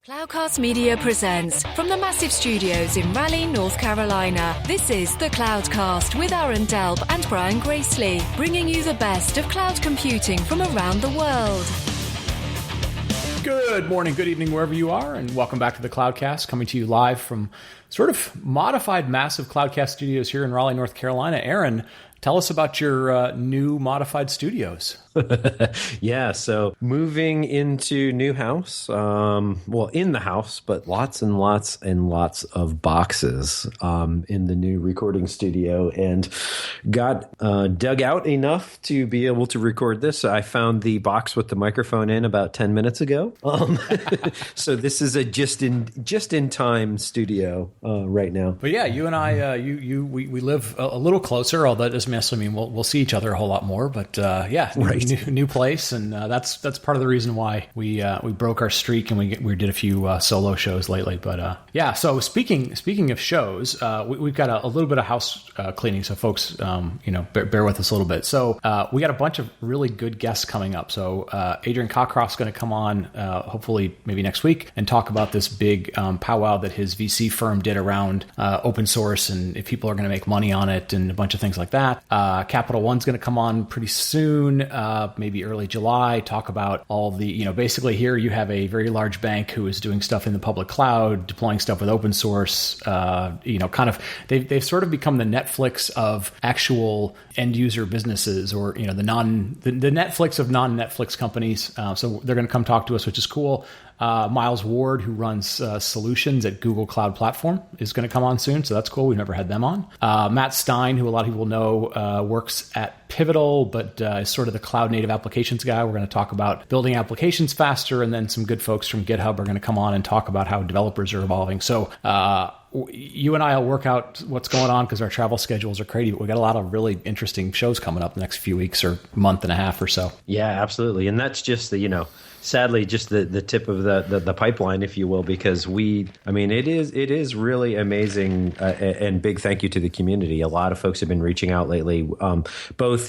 Cloudcast Media presents from the massive studios in Raleigh, North Carolina. This is the Cloudcast with Aaron Delp and Brian Gracely, bringing you the best of cloud computing from around the world. Good morning, good evening, wherever you are, and welcome back to the Cloudcast, coming to you live from sort of modified, massive Cloudcast studios here in Raleigh, North Carolina. Aaron, tell us about your new modified studios. Yeah, so moving into new house, in the house, but lots and lots and lots of boxes in the new recording studio, and got dug out enough to be able to record this. I found the box with the microphone in about 10 minutes ago. So this is a just in time studio right now. But yeah, you and I, we live a little closer, although that doesn't necessarily mean we'll see each other a whole lot more. But yeah, right. New place, and that's part of the reason why we broke our streak and we did a few solo shows lately. But yeah, so speaking of shows, we've got a little bit of house cleaning, so folks, bear with us a little bit. So we got a bunch of really good guests coming up. So Adrian Cockcroft's going to come on hopefully maybe next week and talk about this big powwow that his VC firm did around open source and if people are going to make money on it and a bunch of things like that. Capital One's going to come on pretty soon, maybe early July, talk about all the, basically here you have a very large bank who is doing stuff in the public cloud, deploying stuff with open source, they've sort of become the Netflix of actual end user businesses, or, the Netflix of non-Netflix companies. So they're going to come talk to us, which is cool. Miles Ward, who runs solutions at Google Cloud Platform, is going to come on soon. So that's cool. We've never had them on. Matt Stein, who a lot of people know, works at Pivotal, but is sort of the cloud native applications guy. We're going to talk about building applications faster. And then some good folks from GitHub are going to come on and talk about how developers are evolving. So you and I will work out what's going on because our travel schedules are crazy, but we got a lot of really interesting shows coming up the next few weeks or month and a half or so. Yeah, absolutely. And that's just the, sadly, just the tip of the pipeline, if you will, because it is really amazing, and big thank you to the community. A lot of folks have been reaching out lately, both,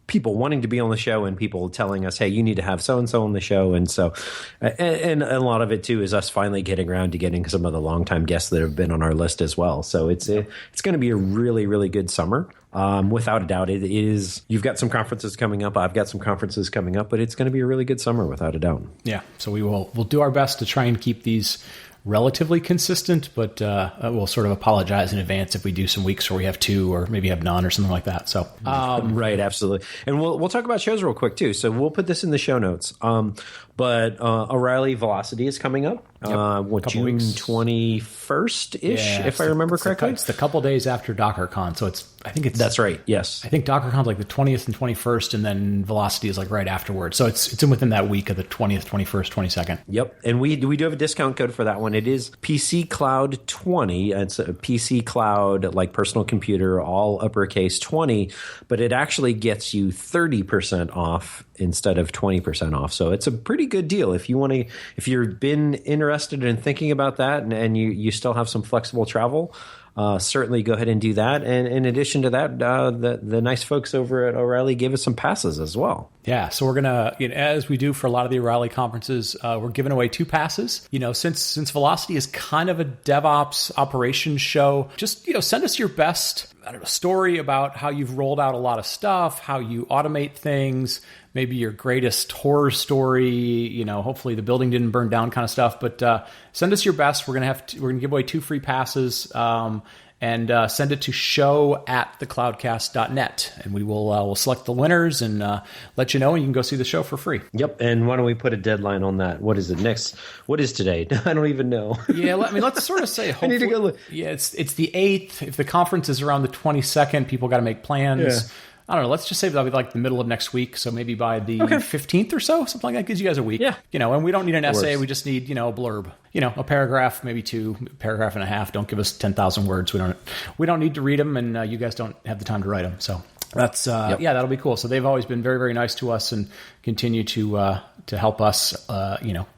people wanting to be on the show and people telling us, hey, you need to have so-and-so on the show. And so, and a lot of it too is us finally getting around to getting some of the longtime guests that have been on our list as well. So it's going to be a really, really good summer. Without a doubt, it is. You've got some conferences coming up. I've got some conferences coming up, but it's going to be a really good summer without a doubt. Yeah. So we'll do our best to try and keep these relatively consistent, but we'll sort of apologize in advance if we do some weeks where we have two or maybe have none or something like that. So right, absolutely. And we'll talk about shows real quick too. So we'll put this in the show notes. But O'Reilly Velocity is coming up. June 21st-ish, if I remember correctly. It's the couple days after DockerCon, so that's right. Yes, I think DockerCon's like the 20th and 21st, and then Velocity is like right afterwards. So it's in within that week of the 20th, 21st, 22nd. Yep, and we do have a discount code for that one. It is PC Cloud 20. It's a PC Cloud, like personal computer, all uppercase 20, but it actually gets you 30% off instead of 20% off. So it's a pretty good deal if you've been interested in thinking about that and you still have some flexible travel. Certainly go ahead and do that. And in addition to that, the nice folks over at O'Reilly gave us some passes as well. Yeah, so we're going to, as we do for a lot of the O'Reilly conferences, we're giving away 2 passes. Since Velocity is kind of a DevOps operations show, just, send us your best, story about how you've rolled out a lot of stuff, how you automate things, maybe your greatest horror story, hopefully the building didn't burn down kind of stuff. But send us your best. We're going to give away 2 free passes, and send it to show@thecloudcast.net. And we will we'll select the winners and let you know, and you can go see the show for free. Yep. And why don't we put a deadline on that? What is it next? What is today? I don't even know. Yeah, let's sort of say I need to go look. Yeah, it's the 8th. If the conference is around the 22nd, people got to make plans. Yeah. I don't know. Let's just say that'll be like the middle of next week. So maybe by the 15th or so, something like that gives you guys a week. Yeah. And we don't need an essay. We just need, a blurb, a paragraph, maybe 2, paragraph and a half. Don't give us 10,000 words. We don't need to read them, and you guys don't have the time to write them. So that's, that'll be cool. So they've always been very, very nice to us and continue to help us,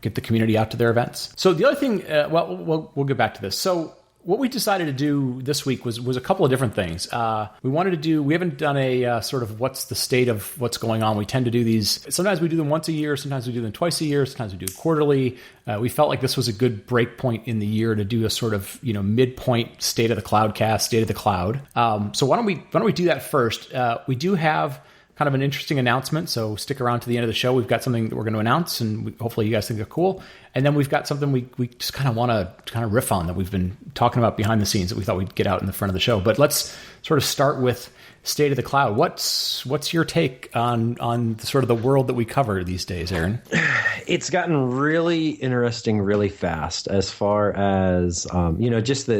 get the community out to their events. So the other thing, we'll get back to this. So what we decided to do this week was a couple of different things. We haven't done a sort of what's the state of what's going on. We tend to do these, sometimes we do them once a year, sometimes we do them twice a year, sometimes we do quarterly. We felt like this was a good break point in the year to do a sort of, midpoint state of the Cloudcast, state of the cloud. So why don't we do that first? We do have kind of an interesting announcement, so stick around to the end of the show. We've got something that we're going to announce, and hopefully you guys think they're cool. And then we've got something we just kind of want to kind of riff on that we've been talking about behind the scenes that we thought we'd get out in the front of the show. But let's sort of start with state of the cloud. What's your take on sort of the world that we cover these days, Aaron? It's gotten really interesting really fast as far as, just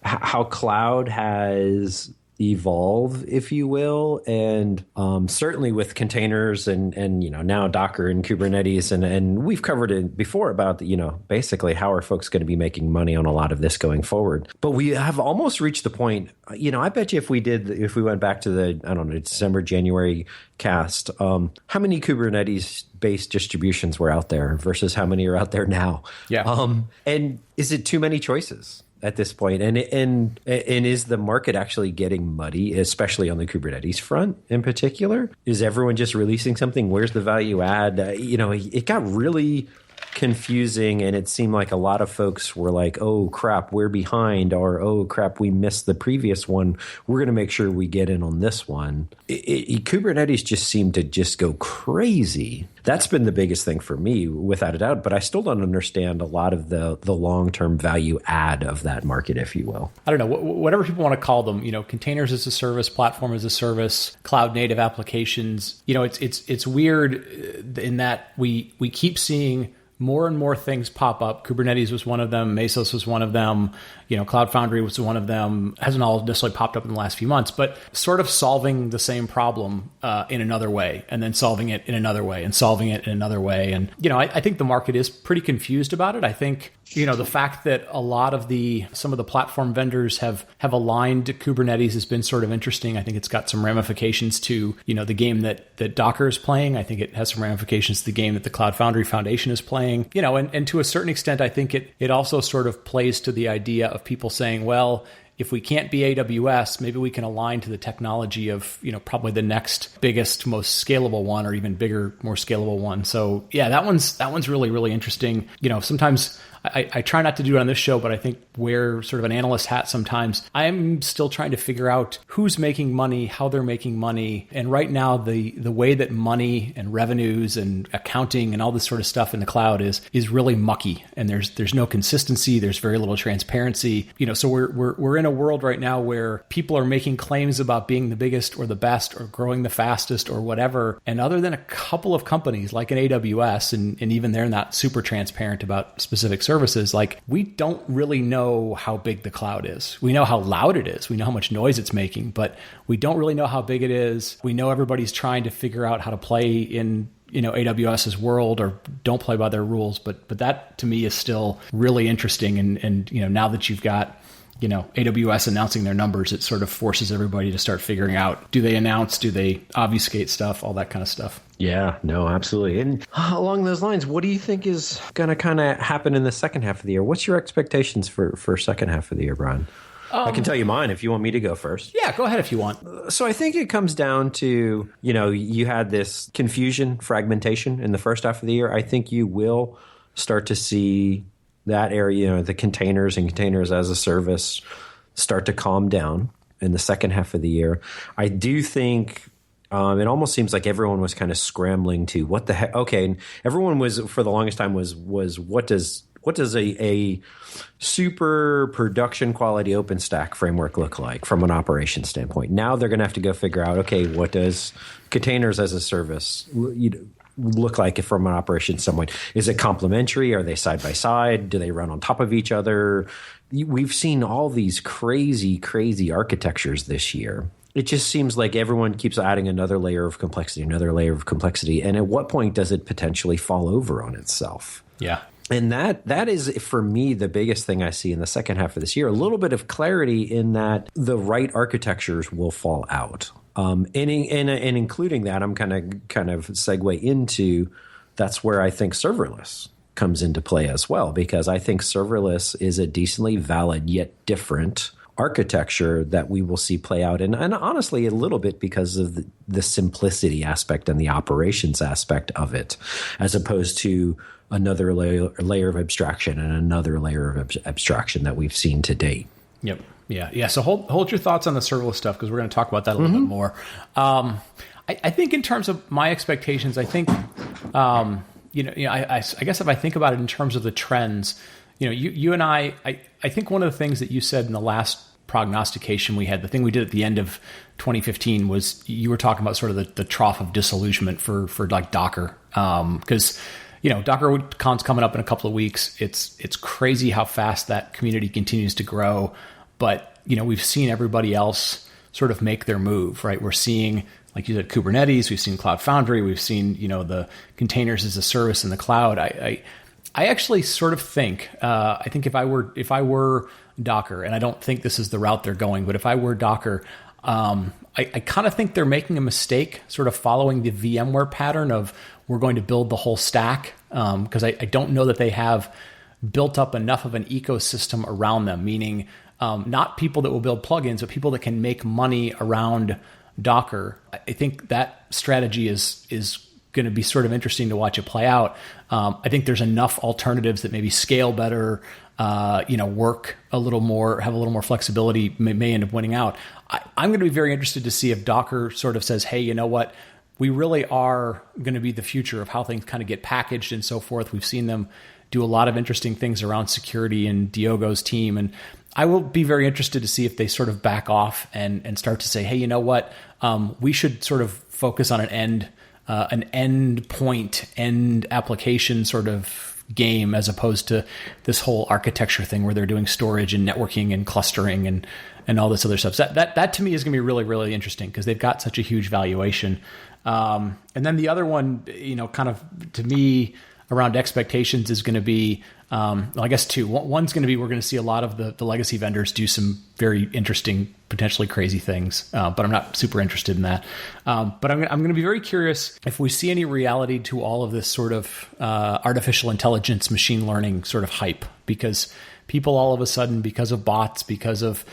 how cloud has evolve, if you will, and certainly with containers and now Docker and Kubernetes, and we've covered it before about basically how are folks going to be making money on a lot of this going forward. But we have almost reached the point. I bet you if we went back to the December, January cast, how many Kubernetes based distributions were out there versus how many are out there now? Yeah. And is it too many choices at this point? And is the market actually getting muddy, especially on the Kubernetes front in particular? Is everyone just releasing something? Where's the value add? It got really confusing, and it seemed like a lot of folks were like, oh crap, we're behind, or oh crap, we missed the previous one. We're going to make sure we get in on this one. Kubernetes just seemed to just go crazy. That's been the biggest thing for me, without a doubt, but I still don't understand a lot of the long-term value add of that market, if you will. I don't know, whatever people want to call them, containers as a service, platform as a service, cloud native applications. It's weird in that we keep seeing more and more things pop up. Kubernetes was one of them. Mesos was one of them. Cloud Foundry was one of them. Hasn't all necessarily popped up in the last few months, but sort of solving the same problem in another way, and then solving it in another way, and solving it in another way. And, I think the market is pretty confused about it. I think, the fact that a lot of some of the platform vendors have aligned to Kubernetes has been sort of interesting. I think it's got some ramifications to, the game that Docker is playing. I think it has some ramifications to the game that the Cloud Foundry Foundation is playing, and to a certain extent, I think it also sort of plays to the idea of people saying, well, if we can't be AWS, maybe we can align to the technology of, probably the next biggest, most scalable one, or even bigger, more scalable one. So yeah, that one's really, really interesting. Sometimes I try not to do it on this show, but I think wear sort of an analyst hat sometimes. I'm still trying to figure out who's making money, how they're making money. And right now, the way that money and revenues and accounting and all this sort of stuff in the cloud is really mucky. And there's no consistency. There's very little transparency. So we're in a world right now where people are making claims about being the biggest or the best or growing the fastest or whatever. And other than a couple of companies like an AWS, and even they're not super transparent about specific services, like we don't really know how big the cloud is. We know how loud it is. We know how much noise it's making, but we don't really know how big it is. We know everybody's trying to figure out how to play in AWS's world or don't play by their rules. But that to me is still really interesting. And now that you've got AWS announcing their numbers, it sort of forces everybody to start figuring out, do they announce, do they obfuscate stuff, all that kind of stuff. Yeah, no, absolutely. And along those lines, what do you think is going to kind of happen in the second half of the year? What's your expectations for second half of the year, Brian? I can tell you mine if you want me to go first. Yeah, go ahead if you want. So I think it comes down to, you had this confusion, fragmentation in the first half of the year. I think you will start to see that area, the containers and containers as a service start to calm down in the second half of the year. I do think it almost seems like everyone was kind of scrambling to what the heck. Okay, and everyone was for the longest time was what does a super production quality OpenStack framework look like from an operations standpoint? Now they're going to have to go figure out, okay, what does containers as a service look like from an operations standpoint? Is it complementary? Are they side by side? Do they run on top of each other? We've seen all these crazy architectures this year. It just seems like everyone keeps adding another layer of complexity. And at what point does it potentially fall over on itself? Yeah. And that is, for me, the biggest thing I see in the second half of this year. A little bit of clarity in that the right architectures will fall out. And including that, I'm kind of segue into that's where I think serverless comes into play as well, because I think serverless is a decently valid yet different architecture that we will see play out, and honestly a little bit because of the simplicity aspect and the operations aspect of it, as opposed to another layer of abstraction and another layer of abstraction that we've seen to date. Yep. Yeah. So hold your thoughts on the serverless stuff, because we're going to talk about that a little bit more. I think in terms of my expectations, I think I guess if I think about it in terms of the trends, you and I think one of the things that you said in the last prognostication we had, the thing we did at the end of 2015, was you were talking about sort of the trough of disillusionment for like Docker, because DockerCon's coming up in a couple of weeks. It's crazy how fast that community continues to grow, but we've seen everybody else sort of make their move, right? We're seeing, like you said, Kubernetes, we've seen Cloud Foundry, we've seen the containers as a service in the cloud. I actually sort of think I think if I were Docker, and I don't think this is the route they're going, but if I were Docker, I kind of think they're making a mistake, sort of following the VMware pattern of we're going to build the whole stack, because I don't know that they have built up enough of an ecosystem around them, meaning not people that will build plugins, but people that can make money around Docker. I think that strategy is going to be sort of interesting to watch it play out. I think there's enough alternatives that maybe scale better, work a little more, have a little more flexibility, may end up winning out. I'm going to be very interested to see if Docker sort of says, hey, you know what? We really are going to be the future of how things kind of get packaged and so forth. We've seen them do a lot of interesting things around security and Diogo's team. And I will be very interested to see if they sort of back off and start to say, hey, you know what? We should sort of focus on an end application sort of game, as opposed to this whole architecture thing where they're doing storage and networking and clustering and all this other stuff. So that to me is going to be really, really interesting, because they've got such a huge valuation. And then the other one, kind of to me around expectations is going to be, I guess two. One's going to be, we're going to see a lot of the legacy vendors do some very interesting, potentially crazy things, but I'm not super interested in that. But I'm going to be very curious if we see any reality to all of this sort of artificial intelligence, machine learning sort of hype, because people all of a sudden, because of bots, because of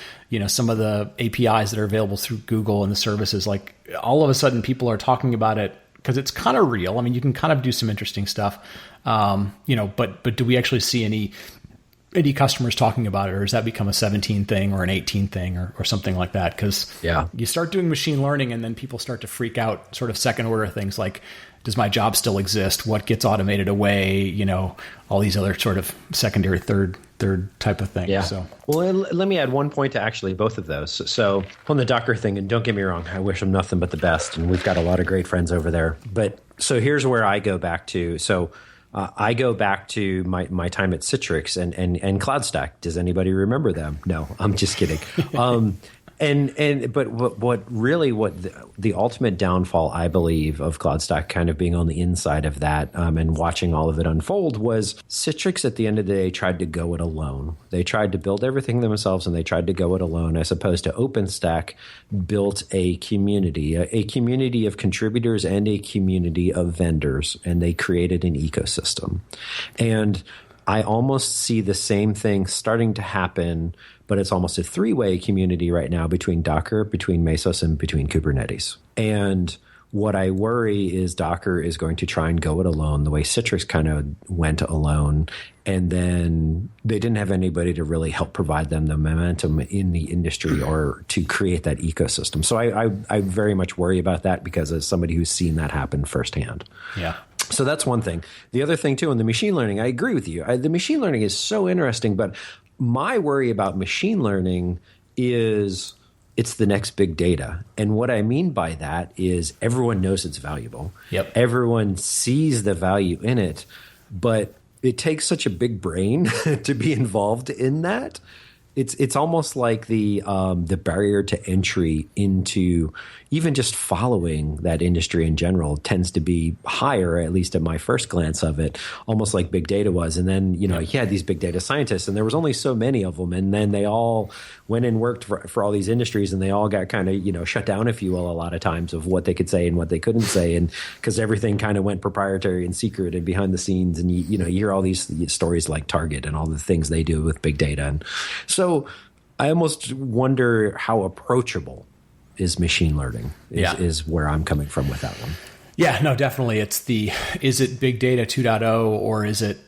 some of the APIs that are available through Google and the services, like all of a sudden people are talking about it because it's kind of real. I mean, you can kind of do some interesting stuff, but do we actually see any customers talking about it, or does that become a 17 thing or an 18 thing or something like that? Because you start doing machine learning and then people start to freak out, sort of second order things like, does my job still exist? What gets automated away? All these other sort of secondary, third type of things. Yeah. So, well, let me add one point to actually both of those. So on the Docker thing, and don't get me wrong, I wish them nothing but the best, and we've got a lot of great friends over there. But so here's where I go back to. So I go back to my time at Citrix and CloudStack. Does anybody remember them? No, I'm just kidding. But what the ultimate downfall, I believe, of CloudStack kind of being on the inside of that and watching all of it unfold was Citrix at the end of the day tried to go it alone. They tried to build everything themselves, and they tried to go it alone, as opposed to OpenStack built a community of contributors and a community of vendors, and they created an ecosystem. And I almost see the same thing starting to happen, but it's almost a three-way community right now between Docker, between Mesos, and between Kubernetes. And what I worry is Docker is going to try and go it alone, the way Citrix kind of went alone, and then they didn't have anybody to really help provide them the momentum in the industry or to create that ecosystem. So I very much worry about that, because as somebody who's seen that happen firsthand. Yeah. So that's one thing. The other thing, too, in the machine learning, I agree with you. The machine learning is so interesting, but my worry about machine learning is it's the next big data. And what I mean by that is everyone knows it's valuable. Yep. Everyone sees the value in it, but it takes such a big brain to be involved in that. it's almost like the barrier to entry into even just following that industry in general tends to be higher, at least at my first glance of it, almost like big data was. And then, you had these big data scientists, and there was only so many of them. And then they all went and worked for all these industries, and they all got kind of, shut down, if you will, a lot of times of what they could say and what they couldn't say. And because everything kind of went proprietary and secret and behind the scenes. And, you hear all these stories like Target and all the things they do with big data. And so I almost wonder how approachable is machine learning is where I'm coming from with that one. Yeah, no, definitely. Is it big data 2.0, or does it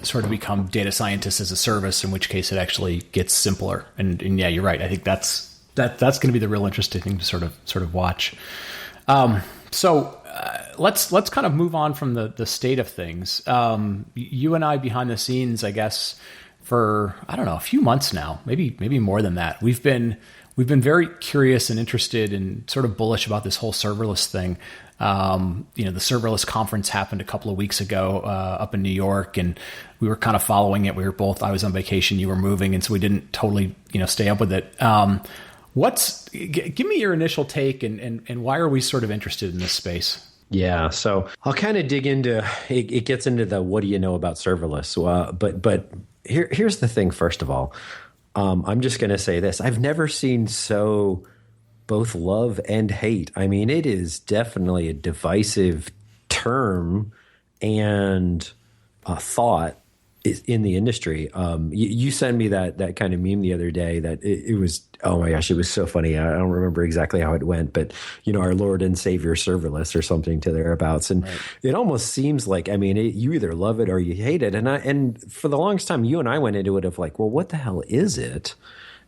sort of become data scientists as a service, in which case it actually gets simpler? And yeah, you're right. I think that's going to be the real interesting thing to sort of watch. So let's kind of move on from the state of things. You and I behind the scenes, I guess, for, I don't know, a few months now, maybe more than that. We've been very curious and interested and sort of bullish about this whole serverless thing. The serverless conference happened a couple of weeks ago up in New York, and we were kind of following it. I was on vacation, you were moving, and so we didn't totally, stay up with it. Give me your initial take and why are we sort of interested in this space? Yeah, so I'll kind of dig into it. Gets into the what do you know about serverless? But here's the thing. First of all, I'm just going to say this: I've never seen so both love and hate. I mean, it is definitely a divisive term and a thought in the industry. You sent me that kind of meme the other day that it was, oh my gosh, it was so funny. I don't remember exactly how it went, but our Lord and Savior serverless or something to thereabouts. And right. It almost seems like, you either love it or you hate it. And for the longest time, you and I went into it of like, well, what the hell is it?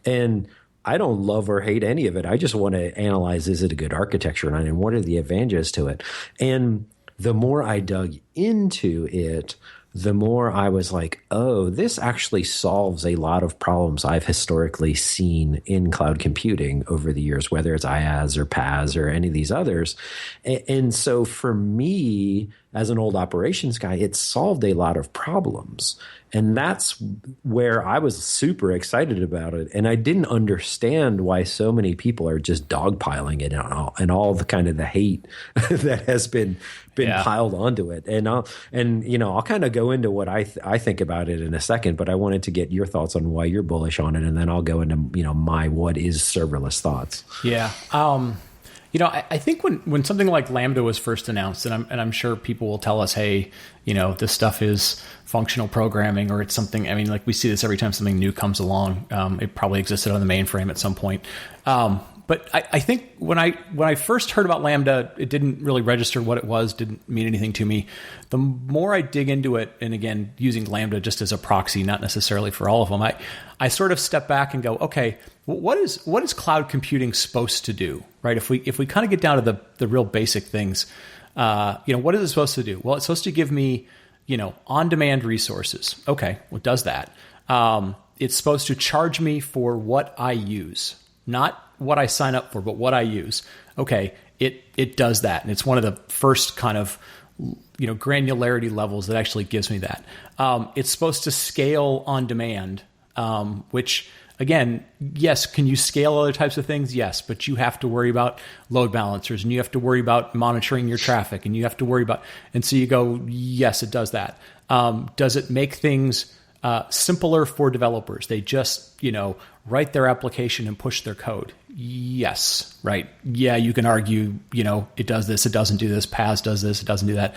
And I don't love or hate any of it. I just want to analyze, is it a good architecture? And what are the advantages to it? And the more I dug into it, the more I was like, oh, this actually solves a lot of problems I've historically seen in cloud computing over the years, whether it's IaaS or PaaS or any of these others. And so for me, as an old operations guy, it solved a lot of problems. And that's where I was super excited about it. And I didn't understand why so many people are just dogpiling it and all the kind of the hate that has been piled onto it. And I'll kind of go into what I think about it in a second, but I wanted to get your thoughts on why you're bullish on it. And then I'll go into, my what is serverless thoughts. Yeah. I think when something like Lambda was first announced, and I'm sure people will tell us, hey, this stuff is functional programming, or it's something. Like we see this every time something new comes along. It probably existed on the mainframe at some point. But I think when I first heard about Lambda, it didn't really register what it was, didn't mean anything to me. The more I dig into it, and again, using Lambda just as a proxy, not necessarily for all of them, I sort of step back and go, okay, what is cloud computing supposed to do, right? If we kind of get down to the real basic things, what is it supposed to do? Well, it's supposed to give me, on-demand resources. Okay, well, it does that. It's supposed to charge me for what I use, not what I sign up for, but what I use. Okay, it does that. And it's one of the first kind of, granularity levels that actually gives me that. It's supposed to scale on demand, which again, yes, can you scale other types of things? Yes, but you have to worry about load balancers, and you have to worry about monitoring your traffic, and you have to worry about, and so you go, yes, it does that. Does it make things simpler for developers? They just, write their application and push their code. Yes, right. Yeah, you can argue, it does this, it doesn't do this. PaaS does this, it doesn't do that.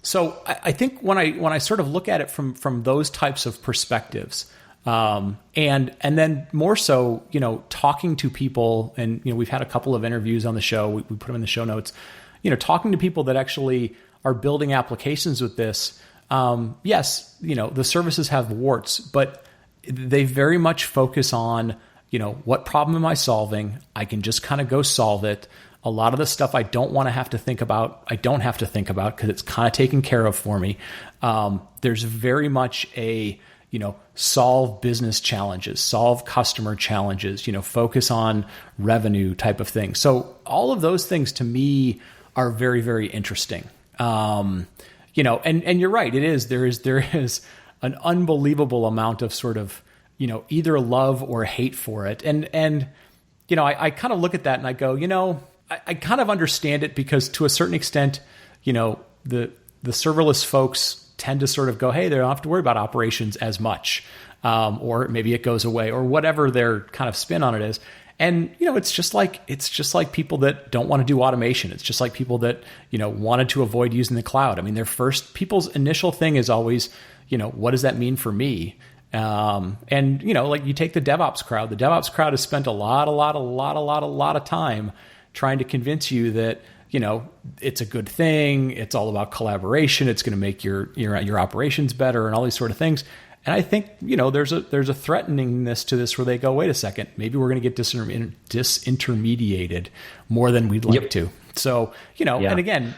So I think when I sort of look at it from those types of perspectives, and then more so, talking to people, and we've had a couple of interviews on the show. We put them in the show notes. Talking to people that actually are building applications with this. Yes, the services have warts, but they very much focus on, what problem am I solving? I can just kind of go solve it. A lot of the stuff I don't want to have to think about, I don't have to think about because it's kind of taken care of for me. There's very much a, solve business challenges, solve customer challenges, focus on revenue type of thing. So all of those things to me are very, very interesting. And you're right. It is, there is an unbelievable amount of sort of either love or hate for it. And I kind of look at that and I go, I kind of understand it, because to a certain extent, the serverless folks tend to sort of go, hey, they don't have to worry about operations as much. Or maybe it goes away, or whatever their kind of spin on it is. And, it's just like people that don't want to do automation. It's just like people that, wanted to avoid using the cloud. I mean, people's initial thing is always, what does that mean for me? And, like you take the DevOps crowd. The DevOps crowd has spent a lot of time trying to convince you that, it's a good thing. It's all about collaboration. It's going to make your operations better and all these sort of things. And I think, there's a threateningness to this where they go, wait a second, maybe we're going to get disintermediated more than we'd like to. So, and again,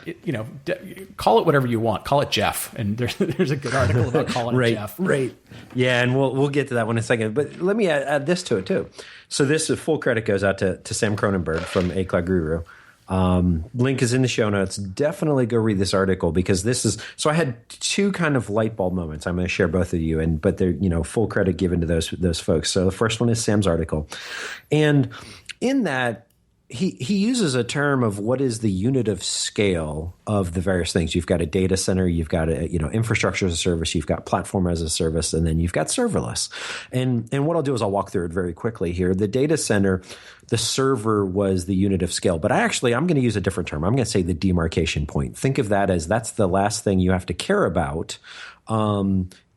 call it whatever you want. Call it Jeff. And there's a good article about calling it Jeff. Right. Yeah, and we'll get to that one in a second. But let me add this to it too. So this full credit goes out to Sam Cronenberg from A Cloud Guru. Link is in the show notes. Definitely go read this article, because so I had two kind of light bulb moments. I'm going to share both of you, but they're, full credit given to those folks. So the first one is Sam's article. And in that, he uses a term of what is the unit of scale of the various things. You've got a data center, you've got infrastructure as a service, you've got platform as a service, and then you've got serverless. And what I'll do is I'll walk through it very quickly here. The data center, the server was the unit of scale, but I'm going to use a different term. I'm going to say the demarcation point. Think of that as that's the last thing you have to care about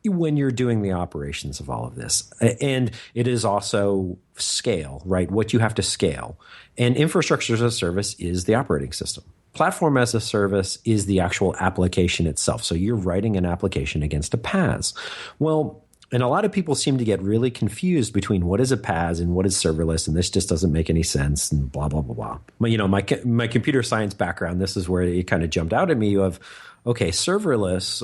when you're doing the operations of all of this. And it is also scale, right? What you have to scale. And infrastructure as a service is the operating system. Platform as a service is the actual application itself. So you're writing an application against a PaaS. Well, and a lot of people seem to get really confused between what is a PaaS and what is serverless, and this just doesn't make any sense, and blah, blah, blah, blah. But, my computer science background, this is where it kind of jumped out at me of, okay, serverless,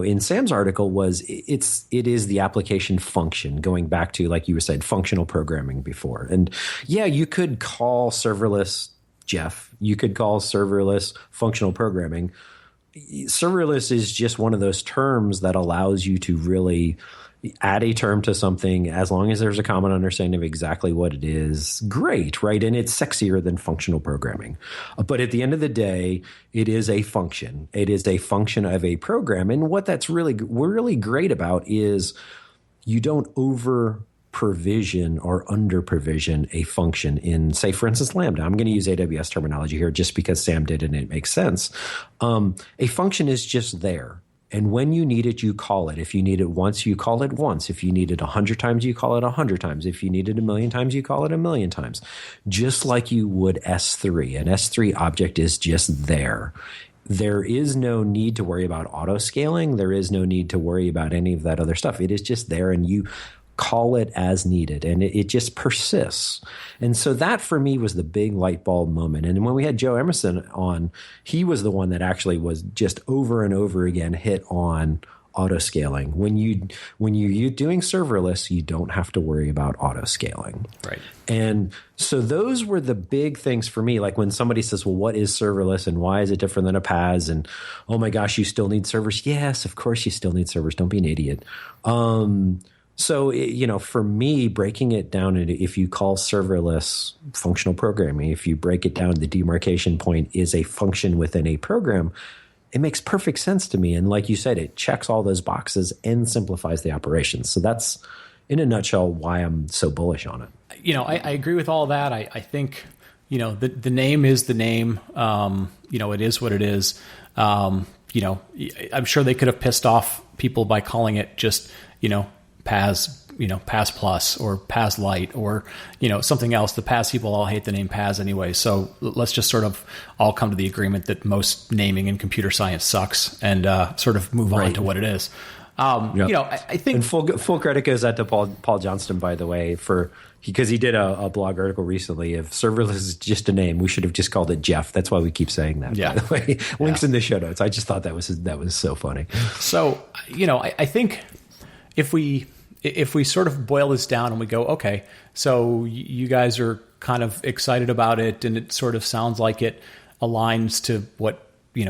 in Sam's article it is the application function, going back to, like you were saying, functional programming before. And yeah, you could call serverless Jeff, you could call serverless functional programming. Serverless is just one of those terms that allows you to really add a term to something as long as there's a common understanding of exactly what it is. Great, right? And it's sexier than functional programming. But at the end of the day, it is a function. It is a function of a program. And what that's really great about is you don't over provision or under provision a function in, say, for instance, Lambda. I'm going to use AWS terminology here just because Sam did it and it makes sense. A function is just there. And when you need it, you call it. If you need it once, you call it once. If you need it 100 times, you call it 100 times. If you need it 1,000,000 times, you call it 1,000,000 times. Just like you would S3. An S3 object is just there. There is no need to worry about auto-scaling. There is no need to worry about any of that other stuff. It is just there, and you call it as needed, and it just persists. And so that for me was the big light bulb moment. And when we had Joe Emerson on, he was the one that actually was just over and over again hit on auto scaling. When you're doing serverless, you don't have to worry about auto scaling. Right. And so those were the big things for me. Like when somebody says, well, what is serverless and why is it different than a PaaS? And oh my gosh, you still need servers. Yes, of course you still need servers. Don't be an idiot. So, for me, breaking it down into, if you call serverless functional programming, if you break it down, the demarcation point is a function within a program, it makes perfect sense to me. And like you said, it checks all those boxes and simplifies the operations. So that's, in a nutshell, why I'm so bullish on it. I agree with all that. I think, the name is the name. It is what it is. I'm sure they could have pissed off people by calling it just, PaaS, PaaS Plus or PaaS Lite or, something else. The PaaS people all hate the name PaaS anyway. So let's just sort of all come to the agreement that most naming in computer science sucks and sort of move on to what it is. I think... And full credit goes out to Paul Johnston, by the way, because he did a blog article recently. If serverless is just a name, we should have just called it Jeff. That's why we keep saying that, by the way. Links in the show notes. I just thought that was so funny. So, I think if we sort of boil this down and we go, okay, so you guys are kind of excited about it and it sort of sounds like it aligns to what,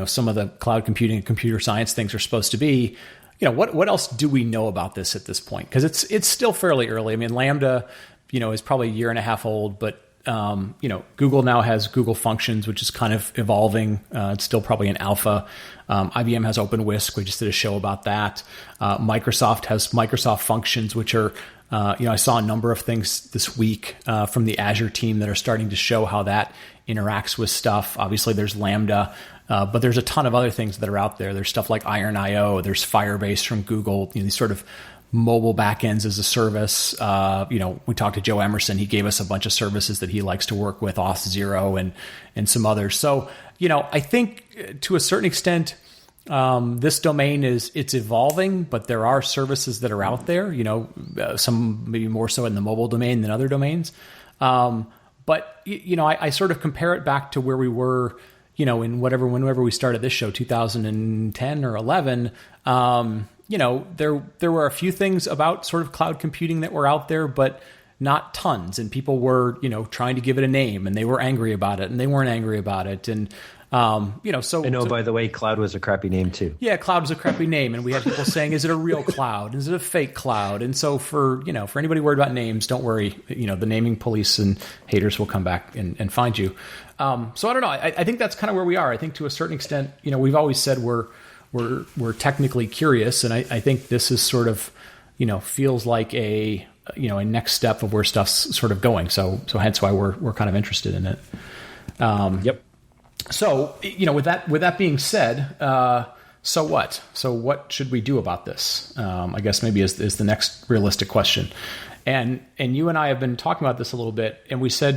some of the cloud computing and computer science things are supposed to be. what else do we know about this at this point? Because it's still fairly early. I mean, Lambda, is probably a year and a half old, but Google now has Google Functions, which is kind of evolving. It's still probably an alpha. IBM has OpenWhisk. We just did a show about that. Microsoft has Microsoft Functions, which are, I saw a number of things this week from the Azure team that are starting to show how that interacts with stuff. Obviously, there's Lambda, but there's a ton of other things that are out there. There's stuff like Iron.io. There's Firebase from Google. These sort of mobile backends as a service. We talked to Joe Emerson. He gave us a bunch of services that he likes to work with, Auth0 and some others. So, I think to a certain extent, this domain it's evolving, but there are services that are out there, some maybe more so in the mobile domain than other domains. But I sort of compare it back to where we were, whenever we started this show, 2010 or 11, there were a few things about sort of cloud computing that were out there, but not tons. And people were, trying to give it a name, and they were angry about it, and they weren't angry about it. And, so... I know, by the way, cloud was a crappy name too. Yeah, cloud was a crappy name. And we had people saying, is it a real cloud? Is it a fake cloud? And so for anybody worried about names, don't worry. The naming police and haters will come back and find you. So I don't know. I think that's kind of where we are. I think to a certain extent, we've always said we're technically curious, and I think this is sort of, feels like a next step of where stuff's sort of going. So hence why we're kind of interested in it. Yep. So, with that being said, so what? So what should we do about this? I guess maybe is the next realistic question. And you and I have been talking about this a little bit, and we said,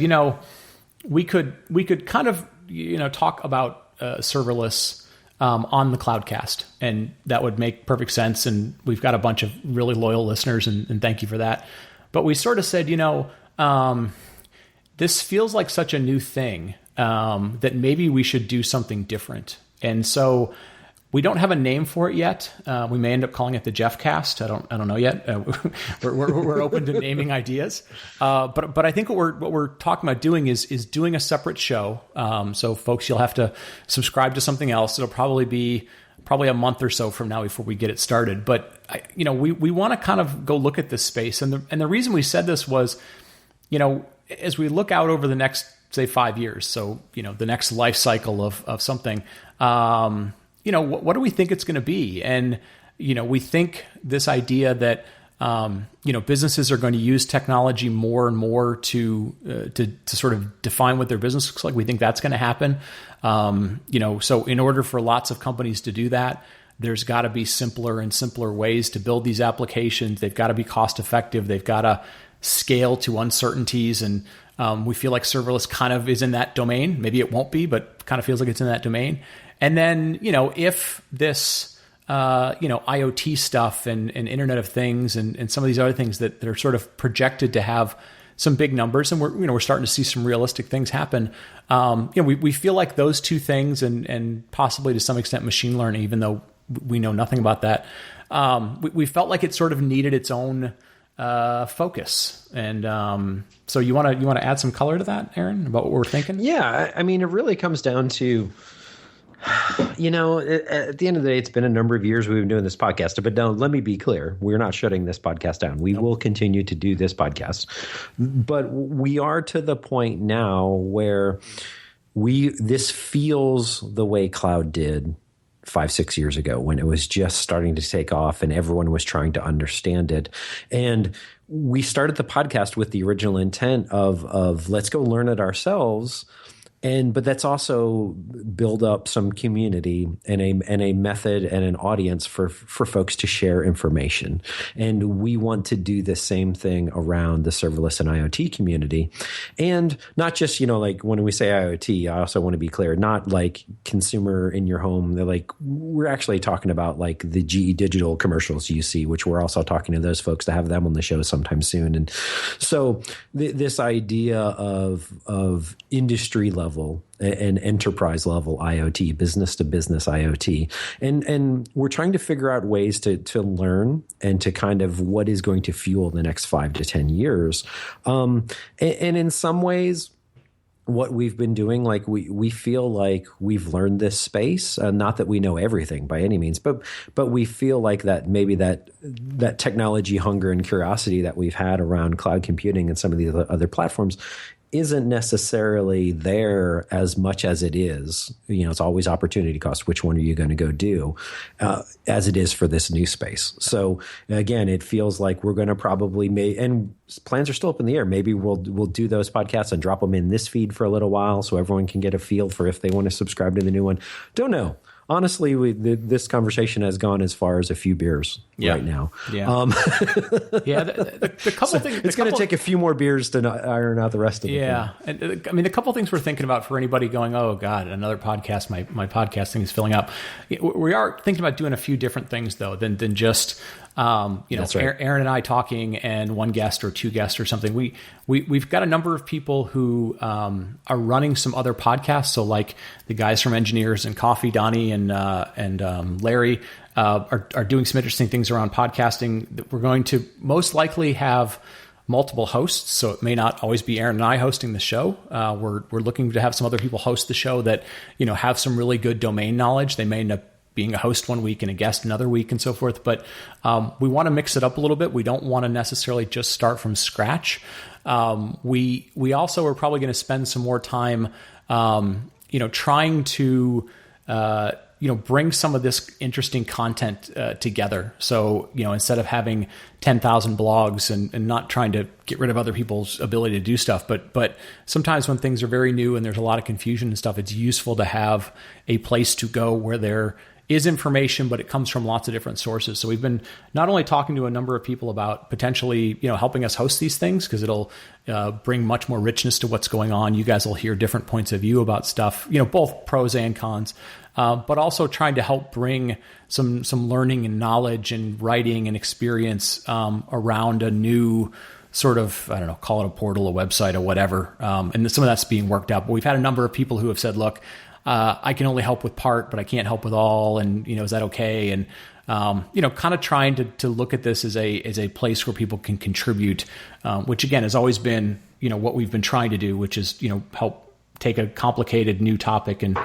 we could kind of, talk about serverless on the Cloudcast, and that would make perfect sense. And we've got a bunch of really loyal listeners, and thank you for that. But we sort of said, this feels like such a new thing that maybe we should do something different. And so we don't have a name for it yet. We may end up calling it the Jeff Cast. I don't know yet. We're open to naming ideas. But I think what we're talking about doing is doing a separate show. So folks, you'll have to subscribe to something else. It'll probably be a month or so from now before we get it started. But we want to kind of go look at this space. And the reason we said this was, as we look out over the next, say, 5 years, so the next life cycle of something, what do we think it's going to be? And we think this idea that businesses are going to use technology more and more to sort of define what their business looks like. We think that's going to happen. So in order for lots of companies to do that, there's got to be simpler and simpler ways to build these applications. They've got to be cost effective. They've got to scale to uncertainties. And we feel like serverless kind of is in that domain. Maybe it won't be, but kind of feels like it's in that domain. And then, if this, IoT stuff and Internet of Things and some of these other things that are sort of projected to have some big numbers, and we're starting to see some realistic things happen. We feel like those two things and possibly to some extent machine learning, even though we know nothing about that. We felt like it sort of needed its own focus. And so you want to add some color to that, Aaron, about what we're thinking? Yeah, I mean, it really comes down to, at the end of the day, it's been a number of years we've been doing this podcast. But now, let me be clear. We're not shutting this podcast down. We will continue to do this podcast. But we are to the point now where this feels the way cloud did 5-6 years ago, when it was just starting to take off and everyone was trying to understand it. And we started the podcast with the original intent of let's go learn it ourselves. But that's also build up some community and a method and an audience for folks to share information. And we want to do the same thing around the serverless and IoT community. And not just, like when we say IoT, I also want to be clear, not like consumer in your home. They're like, we're actually talking about like the GE Digital commercials you see, which we're also talking to those folks to have them on the show sometime soon. And so this idea of industry level and enterprise level IoT, business to business IoT. And we're trying to figure out ways to learn and to kind of what is going to fuel the next 5 to 10 years. And in some ways, what we've been doing, like we feel like we've learned this space. Not that we know everything by any means, but we feel like that maybe that technology hunger and curiosity that we've had around cloud computing and some of the other platforms isn't necessarily there as much as it is. It's always opportunity cost. Which one are you going to go do? As it is for this new space. So again, it feels like we're going to probably and plans are still up in the air. Maybe we'll do those podcasts and drop them in this feed for a little while so everyone can get a feel for if they want to subscribe to the new one. Don't know. Honestly, this conversation has gone as far as a few beers right now. Yeah, the couple things. It's going to take a few more beers to iron out the rest of it. Yeah, and I mean, the couple things we're thinking about for anybody going, oh God, another podcast. My podcasting is filling up. We are thinking about doing a few different things though than just That's right. Aaron and I talking and one guest or two guests or something. We've got a number of people who are running some other podcasts. So like the guys from Engineers and Coffee, Donnie and Larry are doing some interesting things around podcasting. We're going to most likely have multiple hosts, so it may not always be Aaron and I hosting the show. We're looking to have some other people host the show that have some really good domain knowledge. They may end up being a host one week and a guest another week and so forth. But we want to mix it up a little bit. We don't want to necessarily just start from scratch. We also are probably going to spend some more time, trying to, bring some of this interesting content together. So, instead of having 10,000 blogs and not trying to get rid of other people's ability to do stuff, but sometimes when things are very new and there's a lot of confusion and stuff, it's useful to have a place to go where there is information, but it comes from lots of different sources. So we've been not only talking to a number of people about potentially, helping us host these things, because it'll bring much more richness to what's going on. You guys will hear different points of view about stuff, both pros and cons, but also trying to help bring some learning and knowledge and writing and experience around a new sort of, I don't know, call it a portal, a website, or whatever. And some of that's being worked out. But we've had a number of people who have said, look, I can only help with part, but I can't help with all. And, is that okay? And, kind of trying to look at this as a place where people can contribute, which again has always been, what we've been trying to do, which is, help take a complicated new topic and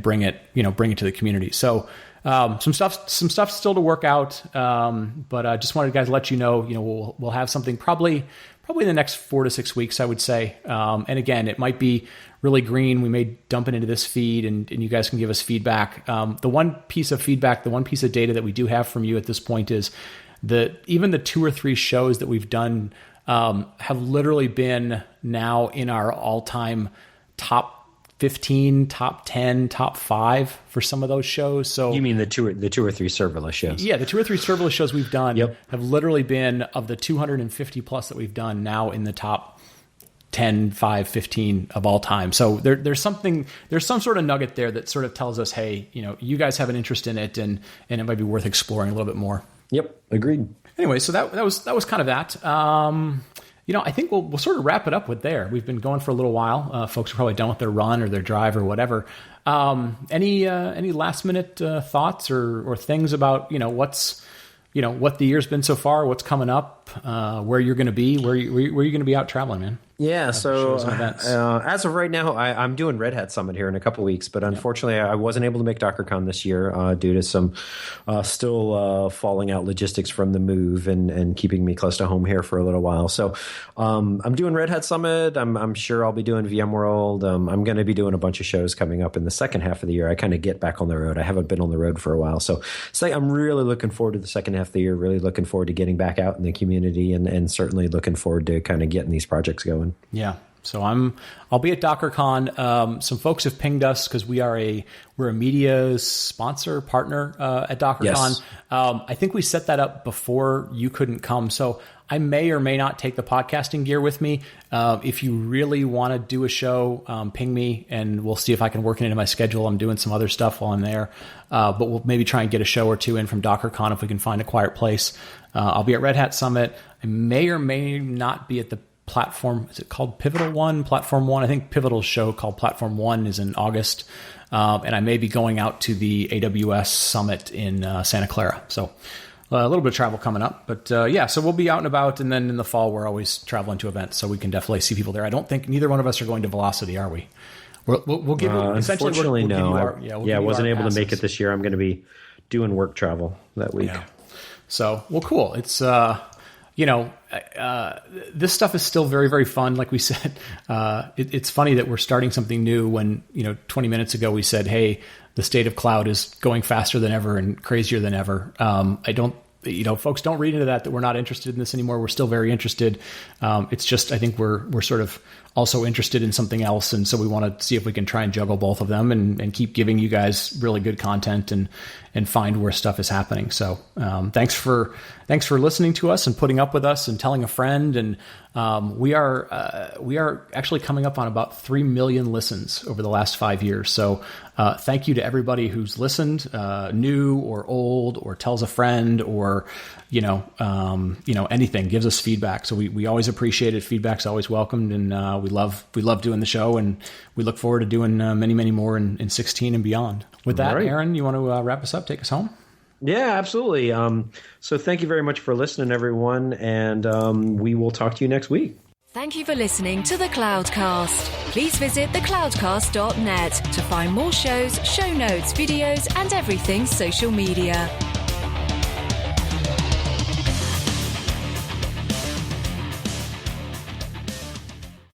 bring it to the community. So, some stuff still to work out. But I just wanted to guys let you know, we'll have something probably in the next 4 to 6 weeks, I would say. And again, it might be really green. We may dump it into this feed and you guys can give us feedback. The one piece of feedback, the one piece of data that we do have from you at this point is even the 2 or 3 shows that we've done have literally been now in our all-time top 15, top 10, top 5 for some of those shows. So you mean the two or 3 serverless shows? Yeah, the 2 or 3 serverless shows we've done have literally been, of the 250 plus that we've done, now in the top 10, 5, 15 of all time. So there's some sort of nugget there that sort of tells us, hey, you guys have an interest in it and it might be worth exploring a little bit more. Yep, agreed. Anyway, so that was kind of that. I think we'll sort of wrap it up with there. We've been going for a little while. Folks are probably done with their run or their drive or whatever. Any last minute thoughts or things about what the year's been so far, what's coming up, where you're going to be, where you're going to be out traveling, man? Yeah, so as of right now, I'm doing Red Hat Summit here in a couple weeks, but unfortunately, I wasn't able to make DockerCon this year due to some still falling out logistics from the move and keeping me close to home here for a little while. So I'm doing Red Hat Summit. I'm sure I'll be doing VMworld. I'm going to be doing a bunch of shows coming up in the second half of the year. I kind of get back on the road. I haven't been on the road for a while. So I'm really looking forward to the second half of the year, really looking forward to getting back out in the community and certainly looking forward to kind of getting these projects going. Yeah. So I'll be at DockerCon. Some folks have pinged us because we're a media sponsor partner at DockerCon. Yes. I think we set that up before you couldn't come. So I may or may not take the podcasting gear with me. If you really want to do a show, ping me and we'll see if I can work it into my schedule. I'm doing some other stuff while I'm there. But we'll maybe try and get a show or two in from DockerCon if we can find a quiet place. I'll be at Red Hat Summit. I may or may not be at the platform. Is it called Pivotal One? Platform One? I think Pivotal's show called Platform One is in August. And I may be going out to the AWS Summit in Santa Clara. So a little bit of travel coming up. But yeah, so we'll be out and about. And then in the fall, we're always traveling to events. So we can definitely see people there. I don't think neither one of us are going to Velocity, are we? We'll give you, essentially, unfortunately, we'll no. Give you I wasn't able passes. to make it this year. I'm going to be doing work travel that week. Yeah. So, well, cool. It's, this stuff is still very, very fun. Like we said, it's funny that we're starting something new when, 20 minutes ago we said, hey, the state of cloud is going faster than ever and crazier than ever. Folks don't read into that we're not interested in this anymore. We're still very interested. It's just, I think we're sort of also interested in something else. And so we want to see if we can try and juggle both of them and keep giving you guys really good content and find where stuff is happening. So thanks for listening to us and putting up with us and telling a friend. And we are actually coming up on about 3 million listens over the last 5 years. So thank you to everybody who's listened, new or old, or tells a friend, or anything, gives us feedback. So we always appreciate it. Feedback's always welcomed, and we love doing the show, and we look forward to doing many, many more in 16 and beyond. With that, right. Aaron, you want to wrap us up? Take us home? Yeah, absolutely. So thank you very much for listening, everyone, and we will talk to you next week. Thank you for listening to the Cloudcast. Please visit thecloudcast.net to find more shows, show notes, videos, and everything social media.